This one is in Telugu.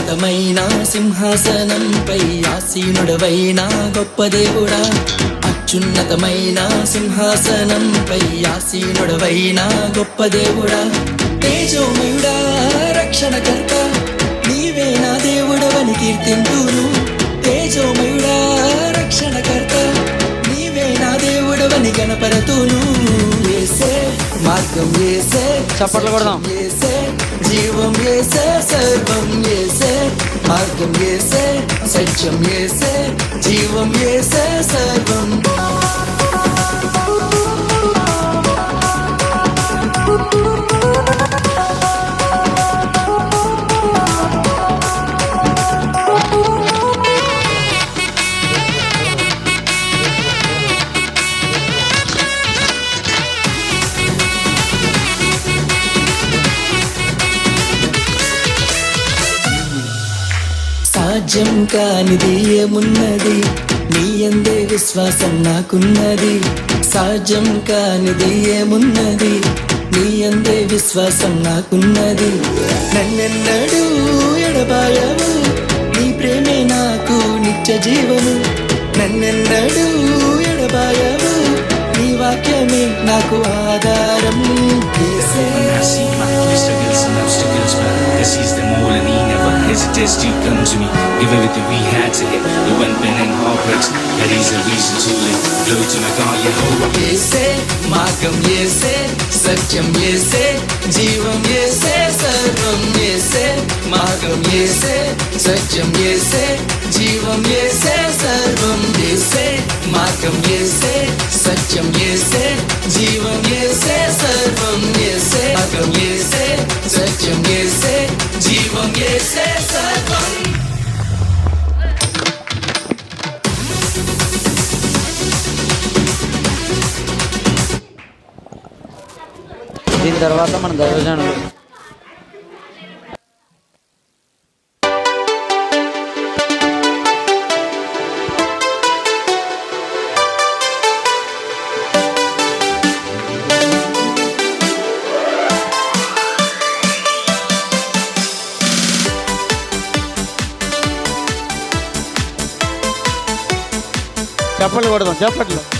అత్యున్నతమైన సింహాసనంపై ఆసీనుడవైన గొప్ప దేవుడా, అత్యున్నతమైన సింహాసనంపై ఆసీనుడవైన గొప్ప దేవుడా, తేజోమయుడా రక్షణకర్త నీవే నా దేవుడవని కీర్తింతును. తేజోమయుడా రక్షణకర్త నీవే నా దేవుడవని గణపరతును. యేసే మార్గం యేసే, చప్పట్లు కొడదాం. యేసే జీవం యేసే, సర్వం యేసే, మార్గం యేసే, సత్యం యేసే, జీవం యేసే, సర్వం. సాధ్యం కానిది ఏమున్నది, నీ యందే విశ్వాసం నాకున్నది. సాధ్యం కానిది ఏమున్నది, నీ యందే విశ్వాసం నాకున్నది. నన్నెన్నడూ ఎడబాయవు, నీ ప్రేమే నాకు నిత్య జీవము. నన్నెన్నడూ ఎడబాయవు, నీ వాక్యమే నాకు ఆధారం. యేసే sees them all and he never hesitates to come to me. Give everything we had to hit the wind, pen and heartbreaks. That is a reason to live. Glory to my God, Yehovah. యేసే మార్గం యేసే, సత్యం యేసే, జీవం యేసే, సర్వం యేసే, మార్గం యేసే, సత్యం యేసే, జీవం యేసే, సర్వం యేసే, మార్గం యేసే, సత్యం యేసే, జీవం యేసే, సర్వం యేసే, మార్గం యేసే, సత్యం యేసే, జీవం యేసే, సర్వం. దీని తర్వాత మన దైవజనులు చప్పట్లు కొడదాం. చప్పట్లు.